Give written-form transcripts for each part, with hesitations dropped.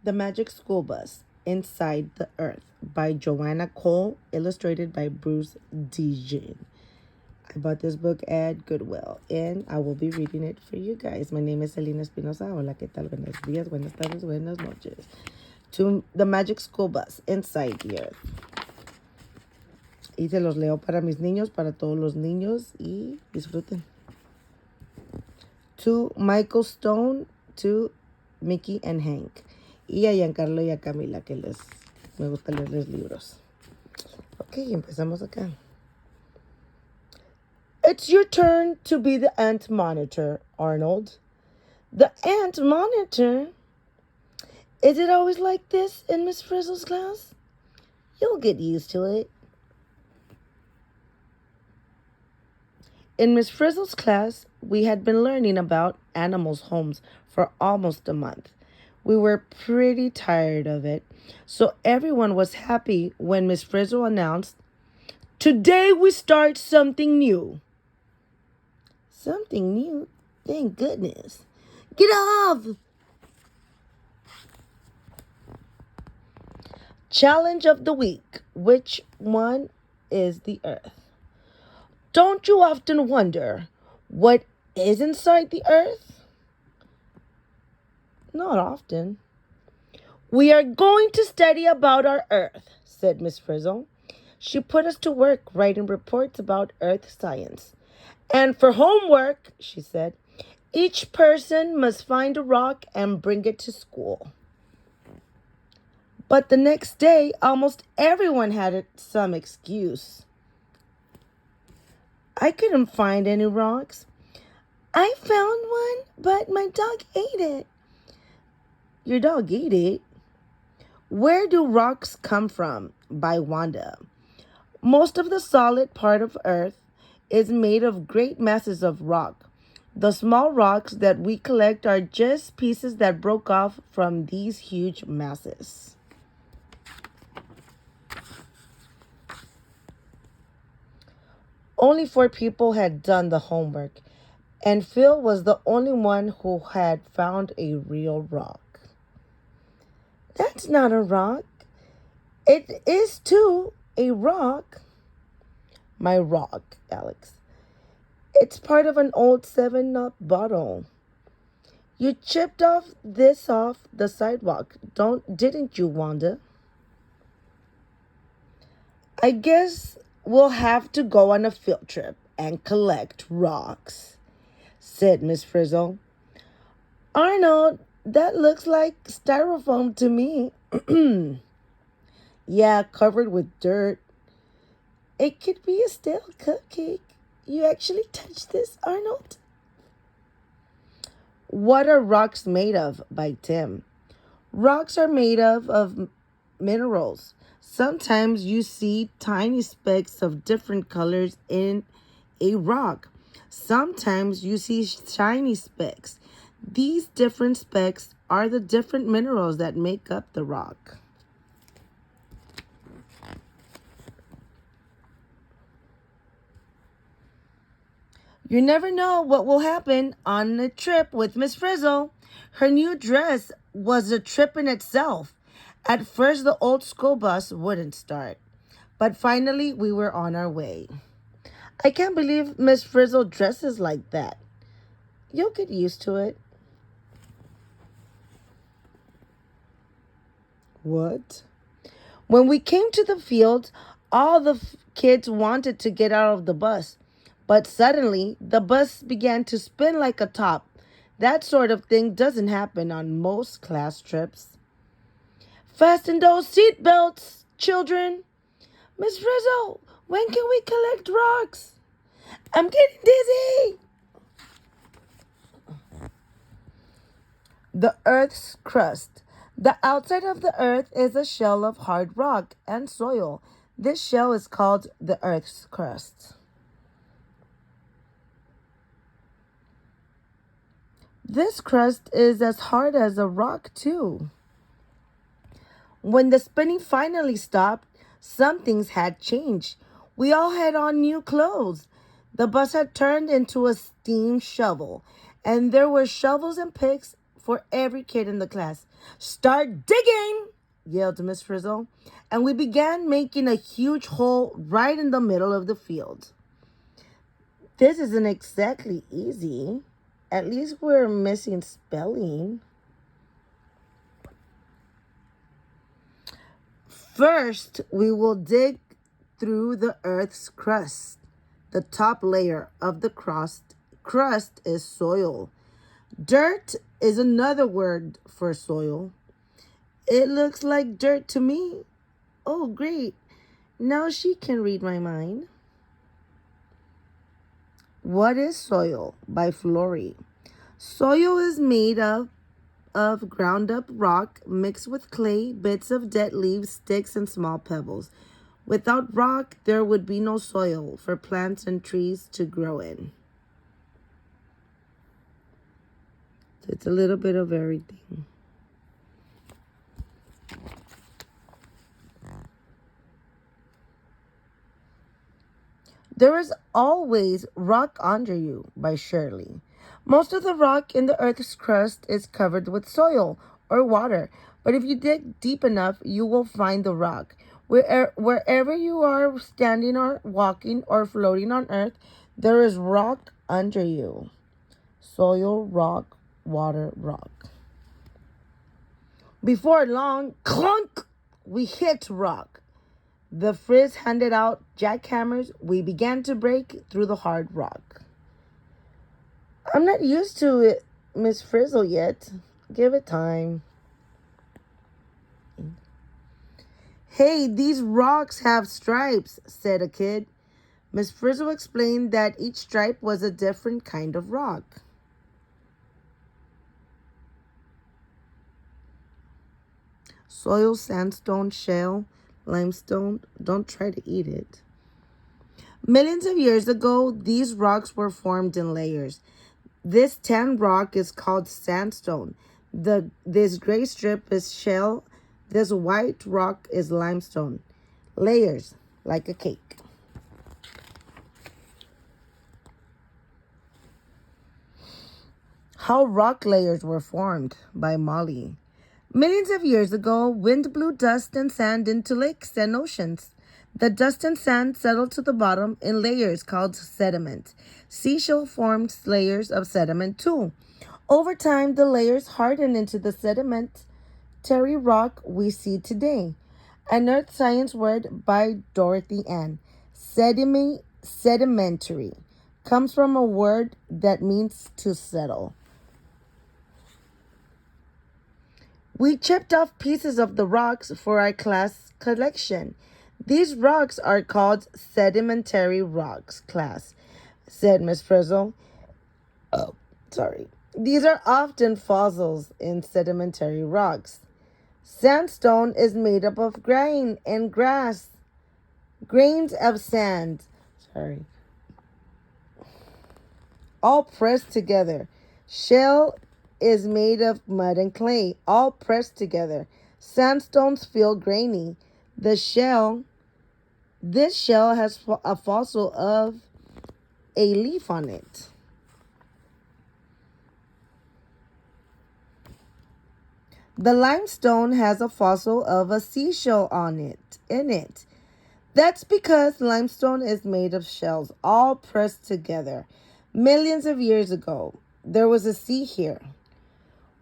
The Magic School Bus Inside the Earth by Joana Cole, illustrated by Bruce Degen. I bought this book at Goodwill, and I will be reading it for you guys. My name is Selina Espinoza. Hola, ¿qué tal? Buenos días, buenas tardes, buenas noches. To The Magic School Bus Inside the Earth. Y se los leo para mis niños, para todos los niños, y disfruten. To Michael Stone, to Mickey and Hank. Y a Giancarlo y a Camila, que me gusta leerles libros. Ok, empezamos acá. It's your turn to be the ant monitor, Arnold. The ant monitor? Is it always like this in Miss Frizzle's class? You'll get used to it. In Miss Frizzle's class, we had been learning about animals' homes for almost a month. We were pretty tired of it, so everyone was happy when Miss Frizzle announced, "Today we start something new." Something new? Thank goodness. Get off! Challenge of the week. Which one is the Earth? Don't you often wonder what is inside the Earth? Not often. We are going to study about our Earth, said Miss Frizzle. She put us to work writing reports about Earth science. And for homework, she said, each person must find a rock and bring it to school. But the next day, almost everyone had some excuse. I couldn't find any rocks. I found one, but my dog ate it. Your dog ate it? Where do rocks come from? By Wanda. Most of the solid part of Earth is made of great masses of rock. The small rocks that we collect are just pieces that broke off from these huge masses. Only 4 people had done the homework, and Phil was the only one who had found a real rock. That's not a rock. It is, too, a rock. My rock, Alex. It's part of an old 7-Up bottle. You chipped this off the sidewalk, didn't you, Wanda? I guess we'll have to go on a field trip and collect rocks, said Miss Frizzle. Arnold, that looks like styrofoam to me. Yeah, covered with dirt. It could be a stale cupcake. You actually touched this, Arnold? What are rocks made of? By Tim. Rocks are made of minerals. Sometimes you see tiny specks of different colors in a rock. Sometimes you see shiny specks. These different specks are the different minerals that make up the rock. You never know what will happen on a trip with Miss Frizzle. Her new dress was a trip in itself. At first, the old school bus wouldn't start, but finally we were on our way. I can't believe Miss Frizzle dresses like that. You'll get used to it. What? When we came to the field, all the kids wanted to get out of the bus. But suddenly, the bus began to spin like a top. That sort of thing doesn't happen on most class trips. Fasten those seat belts, children. Miss Frizzle, when can we collect rocks? I'm getting dizzy. The Earth's crust. The outside of the Earth is a shell of hard rock and soil. This shell is called the Earth's crust. This crust is as hard as a rock, too. When the spinning finally stopped, some things had changed. We all had on new clothes. The bus had turned into a steam shovel, and there were shovels and picks for every kid in the class. "Start digging!" yelled Miss Frizzle, and we began making a huge hole right in the middle of the field. This isn't exactly easy. At least we're missing spelling. First, we will dig through the Earth's crust. The top layer of the crust is soil. Dirt is another word for soil. It looks like dirt to me. Oh, great. Now she can read my mind. What is soil? By Flory. Soil is made of ground up rock mixed with clay, bits of dead leaves, sticks, and small pebbles. Without rock, there would be no soil for plants and trees to grow in. So it's a little bit of everything. There is always rock under you by Shirley. Most of the rock in the Earth's crust is covered with soil or water, but if you dig deep enough, you will find the rock. Wherever you are standing or walking or floating on Earth, there is rock under you. Soil, rock, water, rock. Before long, clunk, we hit rock. The Frizz handed out jackhammers. We began to break through the hard rock. I'm not used to it, Miss Frizzle, yet. Give it time. Hey, these rocks have stripes, said a kid. Miss Frizzle explained that each stripe was a different kind of rock. Soil, sandstone, shale, limestone. Don't try to eat it. Millions of years ago, these rocks were formed in layers. This tan rock is called sandstone. This gray strip is shale. This white rock is limestone. Layers, like a cake. How rock layers were formed by Molly. Millions of years ago, wind blew dust and sand into lakes and oceans. The dust and sand settled to the bottom in layers called sediment. Seashell formed layers of sediment too. Over time, the layers hardened into the sedimentary rock we see today. An earth science word by Dorothy Ann. Sedimentary comes from a word that means to settle. We chipped off pieces of the rocks for our class collection. These rocks are called sedimentary rocks, class, said Miss Frizzle. Oh, sorry. These are often fossils in sedimentary rocks. Sandstone is made up of grain and grass. Grains of sand. Sorry. All pressed together. Shell is made of mud and clay, all pressed together. Sandstones feel grainy. This shell has a fossil of a leaf on it. The limestone has a fossil of a seashell in it. That's because limestone is made of shells all pressed together. Millions of years ago, there was a sea here.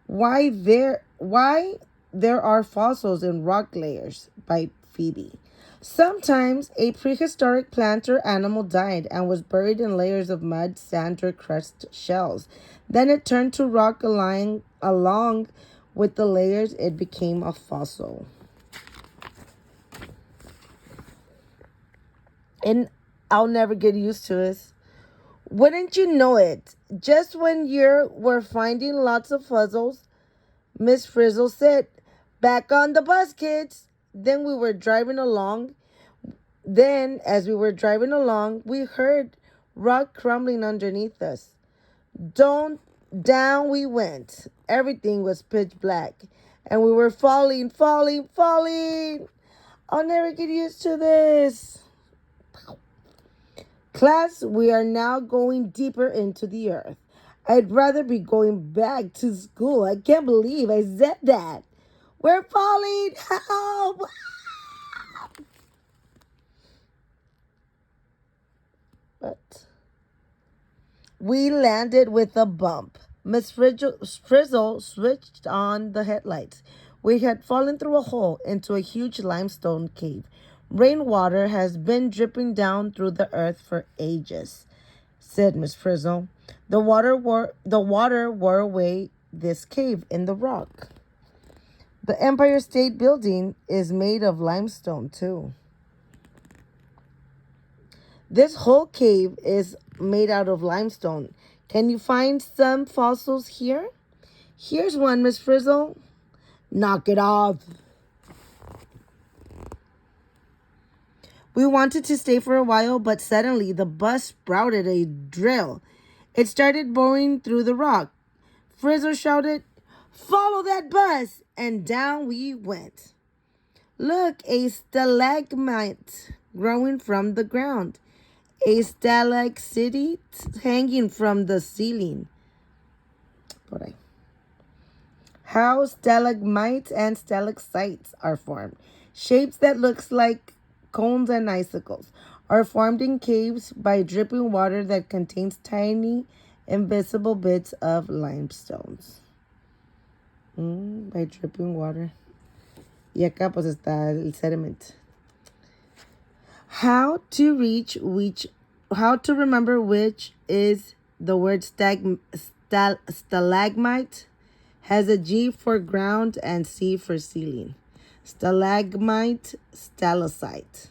Why there are fossils in rock layers by Phoebe. Sometimes a prehistoric plant or animal died and was buried in layers of mud, sand, or crushed shells. Then it turned to rock along with the layers. It became a fossil. And I'll never get used to this. Wouldn't you know it? Just when we're finding lots of puzzles, Miss Frizzle said, "Back on the bus, kids." Then we were driving along. As we were driving along, we heard rock crumbling underneath us. Down we went. Everything was pitch black, and we were falling. I'll never get used to this. Class, we are now going deeper into the earth. I'd rather be going back to school. I can't believe I said that. We're falling. Help! But we landed with a bump. Miss Frizzle switched on the headlights. We had fallen through a hole into a huge limestone cave. Rainwater has been dripping down through the earth for ages, said Miss Frizzle. The water wore away this cave in the rock. The Empire State Building is made of limestone too. This whole cave is made out of limestone. Can you find some fossils here? Here's one, Miss Frizzle. Knock it off. We wanted to stay for a while, but suddenly the bus sprouted a drill. It started boring through the rock. Frizzle shouted, "Follow that bus!" And down we went. Look, a stalagmite growing from the ground. A stalactite hanging from the ceiling. How stalagmites and stalactites are formed. Shapes that looks like cones and icicles are formed in caves by dripping water that contains tiny, invisible bits of limestones. By dripping water. Y acá pues está el sediment. How to remember which is the word stalagmite has a G for ground and C for ceiling. Stalagmite, stalactite,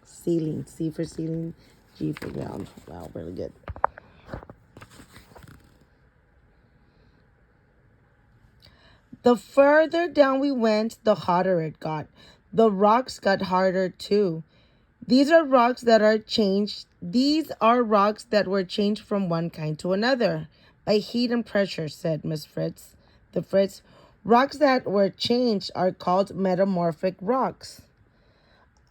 ceiling, C for ceiling, G for ground. Wow, really good. The further down we went, the hotter it got. The rocks got harder too. These are rocks that were changed from one kind to another by heat and pressure, said Miss Fritz. The Fritz. Rocks that were changed are called metamorphic rocks.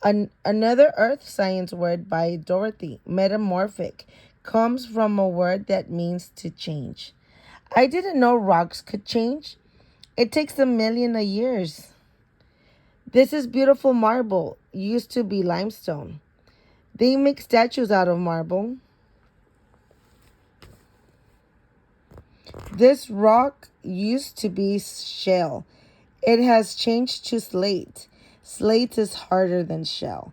Another earth science word by Dorothy, metamorphic, comes from a word that means to change. I didn't know rocks could change. It takes a million years. This is beautiful marble. Used to be limestone. They make statues out of marble. This rock used to be shell. It has changed to slate. Slate is harder than shell.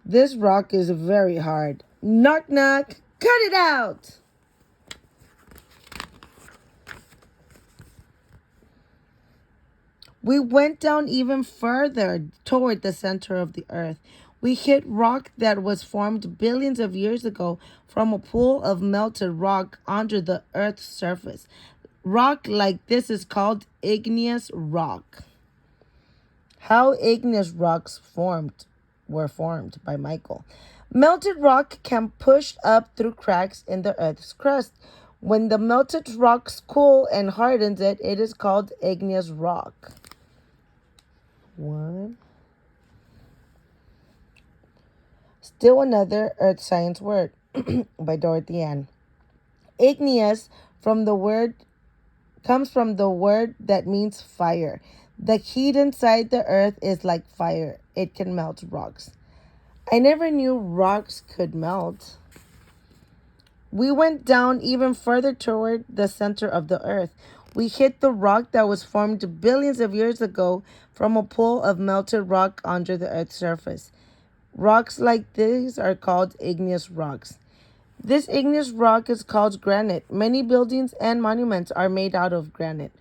This rock is very hard. Knock, knock. Cut it out. We went down even further toward the center of the earth. We hit rock that was formed billions of years ago from a pool of melted rock under the earth's surface. Rock like this is called igneous rock. How igneous rocks were formed by Michael. Melted rock can push up through cracks in the earth's crust. When the melted rocks cool and hardens it is called igneous rock. One. Still another earth science word by Dorothy Ann. Igneous comes from the word that means fire. The heat inside the earth is like fire. It can melt rocks. I never knew rocks could melt. We went down even further toward the center of the earth. We hit the rock that was formed billions of years ago from a pool of melted rock under the earth's surface. Rocks like these are called igneous rocks. This igneous rock is called granite. Many buildings and monuments are made out of granite.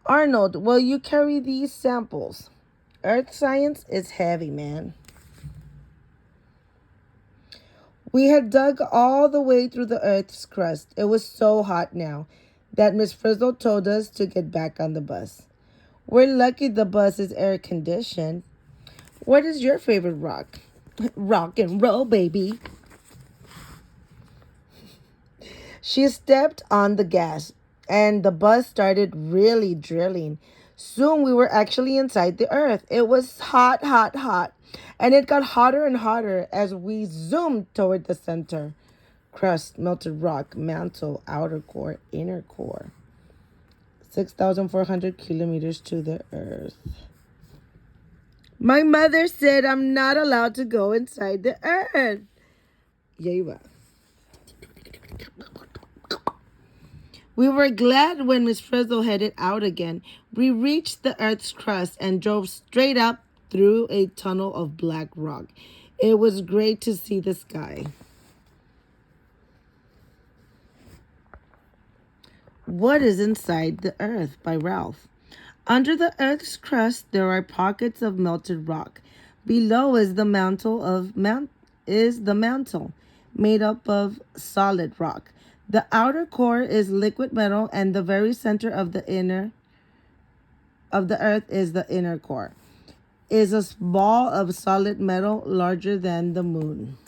Arnold, will you carry these samples? Earth science is heavy, man. We had dug all the way through the earth's crust. It was so hot now that Miss Frizzle told us to get back on the bus. We're lucky the bus is air conditioned. What is your favorite rock? Rock and roll, baby. She stepped on the gas, and the bus started really drilling. Soon we were actually inside the earth. It was hot, and it got hotter and hotter as we zoomed toward the center. crust, melted rock, mantle, outer core, inner core. 6,400 kilometers to the earth. My mother said I'm not allowed to go inside the earth. Yeah, you are. We were glad when Miss Frizzle headed out again. We reached the Earth's crust and drove straight up through a tunnel of black rock. It was great to see the sky. What is Inside the Earth by Ralph. Under the Earth's crust there are pockets of melted rock. Below is the mantle, made up of solid rock. The outer core is liquid metal, and the very center of the earth is the inner core. Is a ball of solid metal larger than the moon.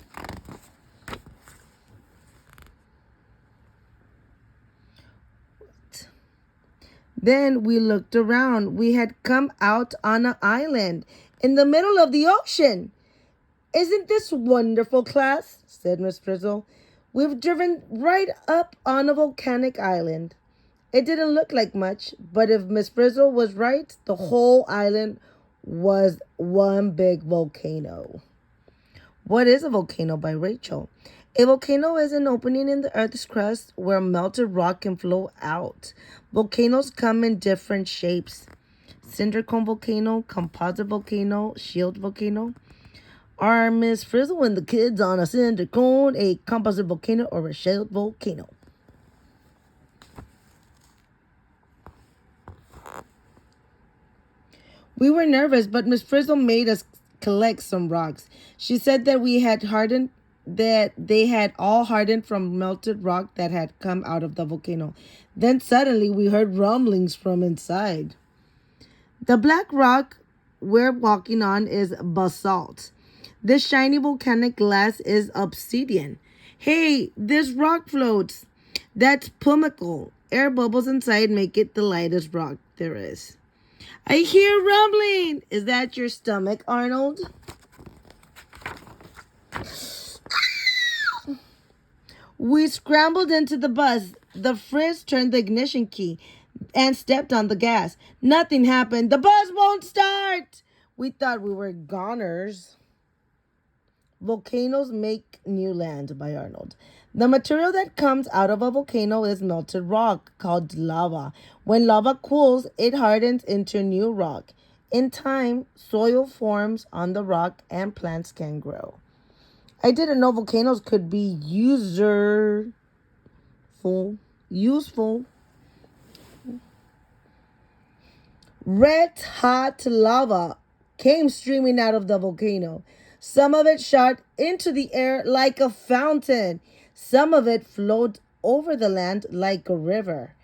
Then we looked around. We had come out on an island in the middle of the ocean. Isn't this wonderful, class? Said Miss Frizzle. We've driven right up on a volcanic island. It didn't look like much, but if Miss Frizzle was right, the whole island was one big volcano. What is a volcano by Rachel? A volcano is an opening in the Earth's crust where melted rock can flow out. Volcanoes come in different shapes. Cinder cone volcano, composite volcano, shield volcano. Are Miss Frizzle and the kids on a cinder cone, a composite volcano, or a shield volcano? We were nervous, but Miss Frizzle made us collect some rocks. She said that they had all hardened from melted rock that had come out of the volcano. Then suddenly we heard rumblings from inside. The black rock we're walking on is basalt. This shiny volcanic glass is obsidian. Hey, this rock floats. That's pumice. Air bubbles inside make it the lightest rock there is. I hear rumbling. Is that your stomach, Arnold? We scrambled into the bus. The Frizz turned the ignition key and stepped on the gas. Nothing happened. The bus won't start. We thought we were goners. Volcanoes Make New Land by Arnold. The material that comes out of a volcano is melted rock called lava. When lava cools, it hardens into new rock. In time, soil forms on the rock and plants can grow. I didn't know volcanoes could be useful. Red hot lava came streaming out of the volcano. Some of it shot into the air like a fountain. Some of it flowed over the land like a river.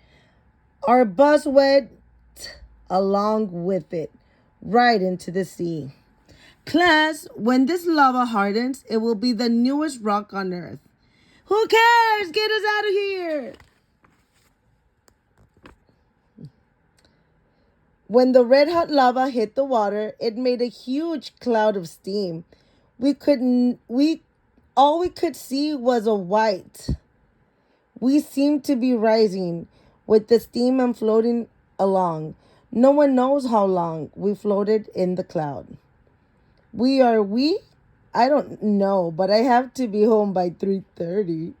Our bus went along with it, right into the sea. Class, when this lava hardens, it will be the newest rock on Earth. Who cares? Get us out of here. When the red hot lava hit the water, it made a huge cloud of steam. All we could see was a white. We seemed to be rising with the steam and floating along. No one knows how long we floated in the cloud. I don't know, but I have to be home by 3:30.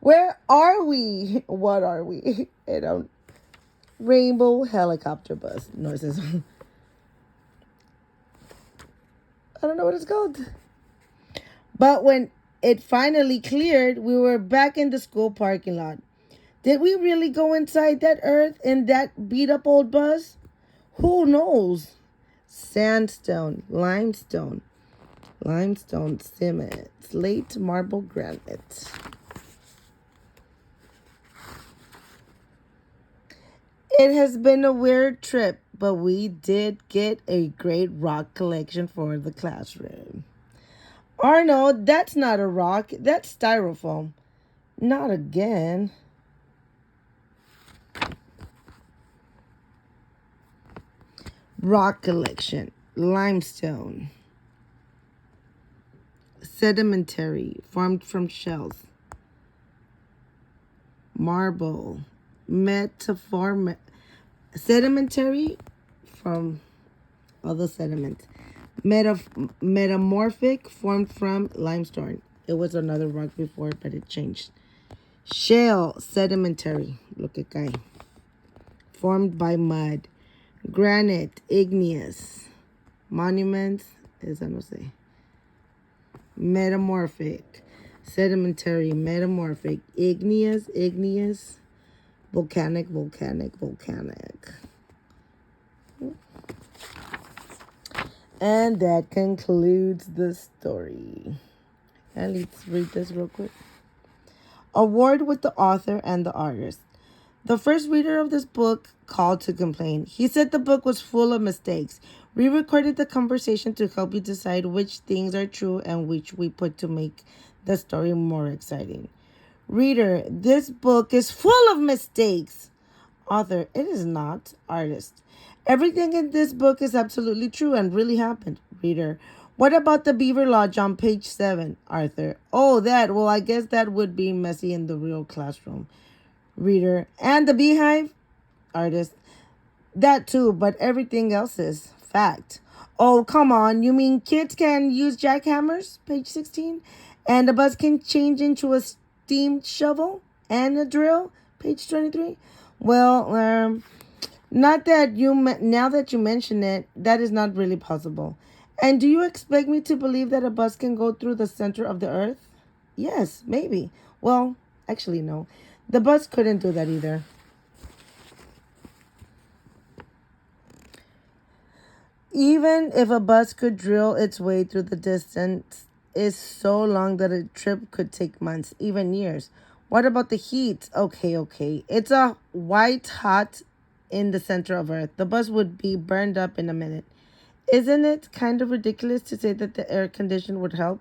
Where are we? What are we? I don't. Rainbow helicopter bus noises. I don't know what it's called. But when it finally cleared, we were back in the school parking lot. Did we really go inside that earth in that beat up old bus? Who knows? Sandstone, limestone, cement, slate, marble, granite. It has been a weird trip, but we did get a great rock collection for the classroom. Arnold, that's not a rock. That's styrofoam. Not again. Rock collection. Limestone. Sedimentary, formed from shells. marble, metaform, sedimentary from other sediment, metamorphic formed from limestone. It was another rock before, but it changed. Shale, sedimentary. Look at guy. Formed by mud. Granite, igneous. Monument, esa no sé. Metamorphic, sedimentary, metamorphic, igneous, volcanic. And that concludes the story. And let's read this real quick. Award with the author and the artist. The first reader of this book called to complain. He said the book was full of mistakes. We recorded the conversation to help you decide which things are true and which we put to make the story more exciting. Reader, this book is full of mistakes. Author, it is not. Artist, everything in this book is absolutely true and really happened. Reader, what about the beaver lodge on page 7? Arthur, oh, that. Well, I guess that would be messy in the real classroom. Reader, and the beehive? Artist, that too, but everything else is fact. Oh, come on. You mean kids can use jackhammers? Page 16. And the bus can change into a steam shovel and a drill? Page 23. Well, not that now that you mention it, that is not really possible. And do you expect me to believe that a bus can go through the center of the earth? Yes, maybe. Well, actually, no. The bus couldn't do that either. Even if a bus could drill its way through the distance, is so long that a trip could take months, even years. What about the heat? Okay. It's a white hot in the center of Earth. The bus would be burned up in a minute. Isn't it kind of ridiculous to say that the air condition would help?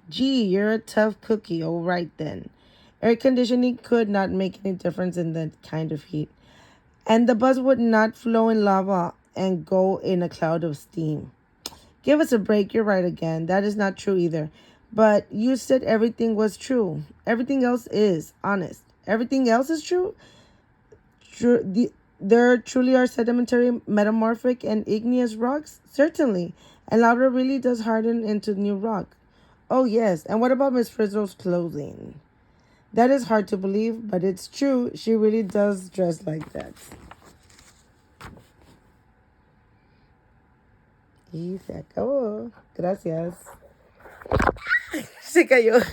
Gee, you're a tough cookie. All right then. Air conditioning could not make any difference in that kind of heat. And the bus would not flow in lava and go in a cloud of steam. Give us a break. You're right again. That is not true either. But you said everything was true. Everything else is honest. Everything else is true. There truly are sedimentary, metamorphic, and igneous rocks? Certainly. And lava really does harden into new rock. Oh, yes. And what about Miss Frizzle's clothing? That is hard to believe, but it's true. She really does dress like that. Y se acabó. Gracias. Se cayó.